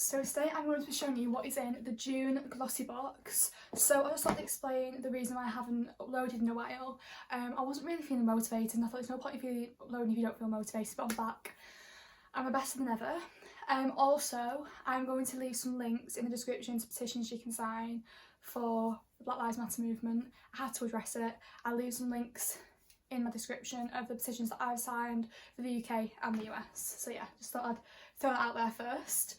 So today I'm going to be showing you what is in the June Glossy Box. So I just thought to explain the reason why I haven't uploaded in a while. I wasn't really feeling motivated and I thought there's no point if you uploading if you don't feel motivated, but I'm back. I'm better than ever. Also, I'm going to leave some links in the description to petitions you can sign for the Black Lives Matter movement. I had to address it. I'll leave some links in my description of the petitions that I've signed for the UK and the US. So yeah, just thought I'd throw that out there first.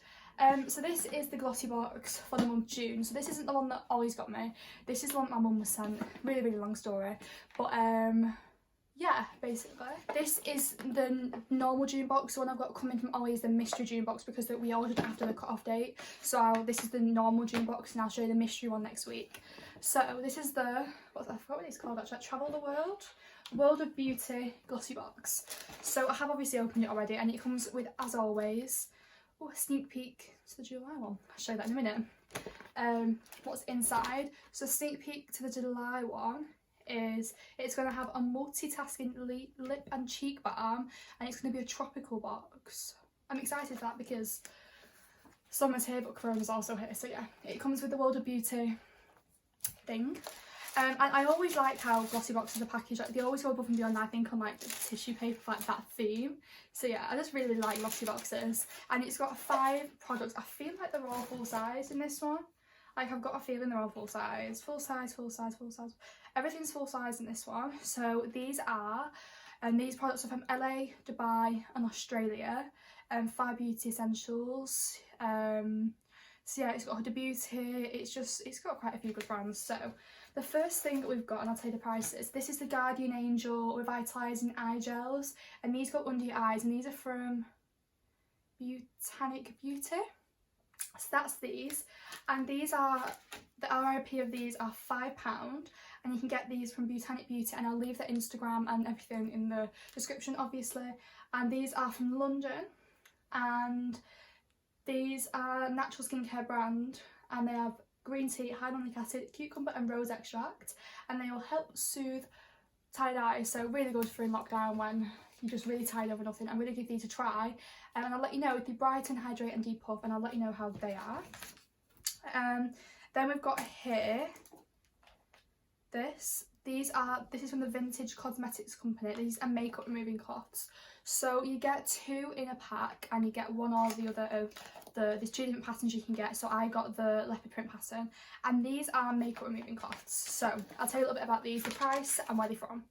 So this is the Glossy Box for the month June. So this isn't the one that Ollie's got me. This is the one that my mum was sent. Really long story. But yeah, basically. This is the normal June box. The one I've got coming from Ollie is the mystery June box because we ordered after the cut-off date. So this is the normal June box and I'll show you the mystery one next week. So this is the, I forgot what it's called actually, Travel the World. World of Beauty Glossy Box. So I have obviously opened it already and it comes with, as always, a sneak peek to the July one. I'll show you that in a minute. What's inside. So sneak peek to the July one is it's going to have a multitasking lip and cheek balm and it's going to be a tropical box. I'm excited for that because summer's here but Corona's also here. So yeah, it comes with the World of Beauty thing. And I always like how glossy boxes are packaged, like they always go above and beyond, I think, on like the tissue paper, like that theme. So yeah, I just really like glossy boxes. And it's got 5 products. I feel like they're all full size in this one. Like I've got a feeling they're all full size. Full size. Everything's full size in this one. So these are, and these products are from LA, Dubai and Australia. 5 beauty essentials. So yeah, it's got Huda Beauty, it's got quite a few good brands. So the first thing that we've got, and I'll tell you the prices, this is the Guardian Angel Revitalising Eye Gels, and these go under your eyes, and these are from Botanic Beauty. So that's these, and these are, the RIP of these are £5, and you can get these from Botanic Beauty, and I'll leave their Instagram and everything in the description obviously. And these are from London, and these are a natural skincare brand and they have green tea, hyaluronic acid, cucumber and rose extract, and they will help soothe tired eyes. So really good for in lockdown when you're just really tired over nothing. I'm going to give these a try and I'll let you know if they brighten, hydrate and depuff, and I'll let you know how they are. Then we've got here this is from the Vintage Cosmetics Company. These are makeup removing cloths. So you get 2 in a pack and you get one or the other of there's 2 different patterns you can get. So I got the leopard print pattern and these are makeup removing cloths. So I'll tell you a little bit about these, the price and where they're from.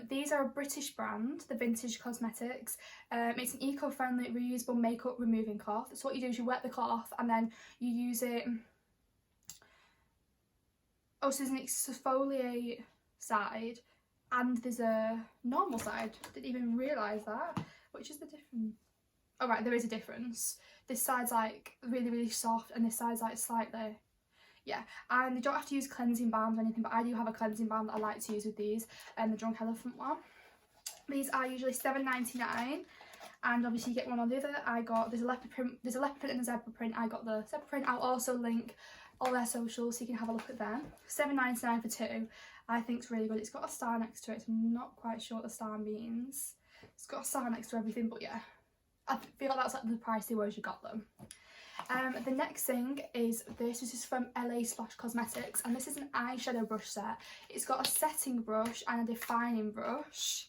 These are a British brand, the Vintage Cosmetics. It's an eco-friendly reusable makeup removing cloth. So what you do is you wet the cloth and then you use it. Oh, so there's an exfoliate side and there's a normal side. Didn't even realise that. Which is the difference? Oh right, there is a difference. This side's like really soft and this side's like slightly, yeah. And you don't have to use cleansing balms or anything, but I do have a cleansing balm that I like to use with these, and the Drunk Elephant one. These are usually $7.99, and obviously you get one or the other. There's a leopard print and a zebra print. I got the zebra print. I'll also link all their socials so you can have a look at them. $7.99 for 2. I think it's really good. It's got a star next to it, so I'm not quite sure what the star means. It's got a star next to everything, but yeah, I feel like that's like the price they were as you got them. The next thing is this is from LA/Cosmetics, and this is an eyeshadow brush set. It's got a setting brush and a defining brush.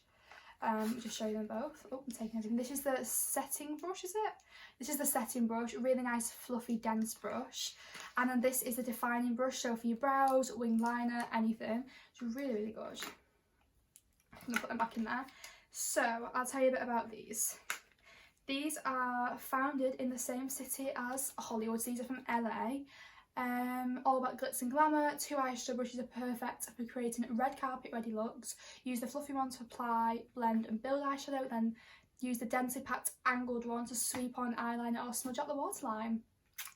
Just show you them both. Oh, I'm taking everything. This is the setting brush, is it? This is the setting brush, really nice fluffy dense brush. And then this is the defining brush, so for your brows, wing liner, anything. It's really good. I'm gonna put them back in there. So I'll tell you a bit about these. These are founded in the same city as Hollywood. So these are from LA. All about glitz and glamour. 2 eyeshadow brushes are perfect for creating red carpet ready looks. Use the fluffy one to apply, blend and build eyeshadow, then use the densely packed angled one to sweep on eyeliner or smudge out the waterline.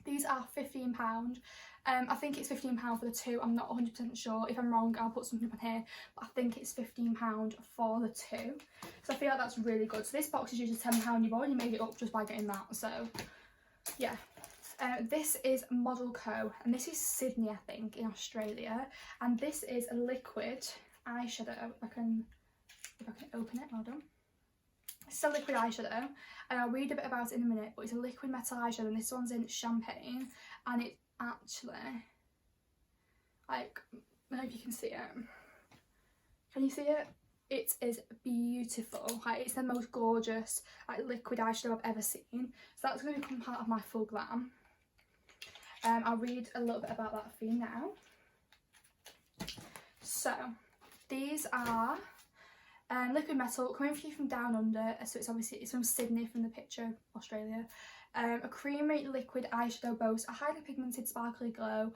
These are £15. I think it's £15 for the 2. I'm not 100% sure. If I'm wrong, I'll put something on here, but I think it's £15 for the 2. So I feel like that's really good. So this box is usually £10. You've already made it up just by getting that. So yeah. This is Model Co, and this is Sydney, I think, in Australia, and this is a liquid eyeshadow. If I can open it, well done. It's a liquid eyeshadow, and I'll read a bit about it in a minute, but it's a liquid metal eyeshadow, and this one's in Champagne, and it's actually, like, I don't know if you can see it. Can you see it? It is beautiful. Like, it's the most gorgeous, like, liquid eyeshadow I've ever seen. So that's going to become part of my full glam. I'll read a little bit about that for you now. So, these are liquid metal, coming for you from down under, so it's from Sydney, from the picture, Australia. A creamy liquid eyeshadow boasts a highly pigmented sparkly glow.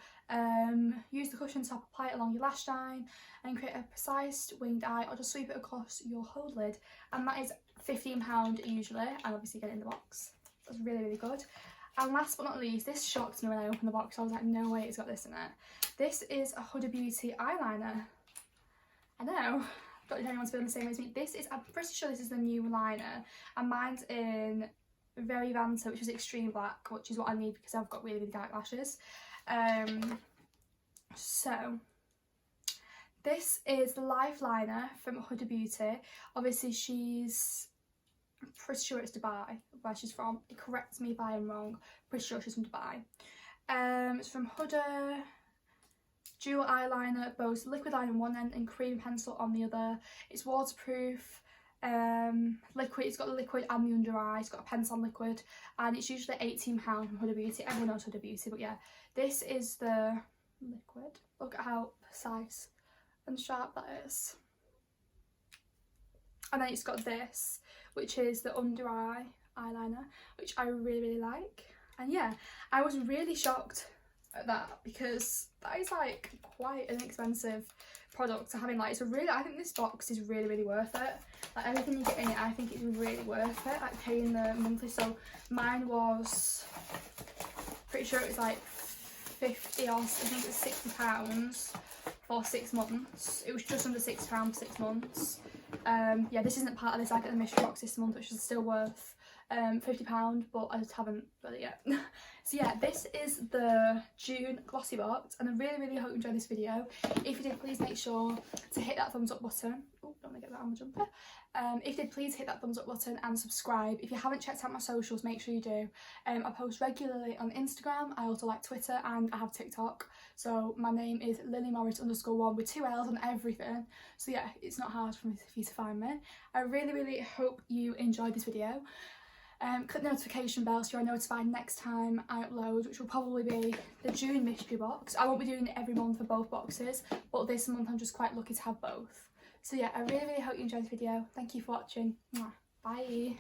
Use the cushion top, apply it along your lash line and create a precise winged eye, or just sweep it across your whole lid. And that is £15 usually, and obviously get it in the box. That's really, really good. And last but not least, this shocked me when I opened the box. I was like, no way it's got this in it. This is a Huda Beauty eyeliner. I know. Don't know if anyone's feeling the same way as me. I'm pretty sure this is the new liner, and mine's in Very Vanta, which is extreme black, which is what I need because I've got really, really dark lashes. So this is the Life Liner from Huda Beauty. Obviously I'm pretty sure it's Dubai, where she's from. Correct me if I am wrong. Pretty sure she's from Dubai. It's from Huda. Dual eyeliner, both liquid line on one end and cream pencil on the other. It's waterproof, liquid. It's got the liquid and the under eye. It's got a pencil on liquid, and it's usually £18 from Huda Beauty. Everyone knows Huda Beauty, but yeah, this is the liquid. Look at how precise and sharp that is. And then it's got this, which is the under eye eyeliner, which I really, really like. And yeah, I was really shocked at that, because that is like quite an expensive product to have in. Like, I think this box is really, really worth it. Like, everything you get in it, I think it's really worth it, like paying the monthly. So mine was, pretty sure it was like 50 or I think it was £60 for 6 months. It was just under £6 for 6 months. Yeah, this isn't part of this. I get the mystery box this month, which is still worth £50, but I just haven't got it yet. So yeah, this is the June Glossy Box, and I really, really hope you enjoyed this video. If you did, please make sure to hit that thumbs up button. Oh, don't want to get that on my jumper. If you did, please hit that thumbs up button and subscribe. If you haven't checked out my socials, make sure you do. I post regularly on Instagram. I also like Twitter, and I have TikTok. So my name is LilyMorris_1 with 2 L's on everything. So yeah, it's not hard for you to find me. I really, really hope you enjoyed this video. Click the notification bell so you're notified next time I upload, which will probably be the June mystery box. I won't be doing it every month for both boxes, but this month I'm just quite lucky to have both. So yeah, I really, really hope you enjoyed this video. Thank you for watching. Bye.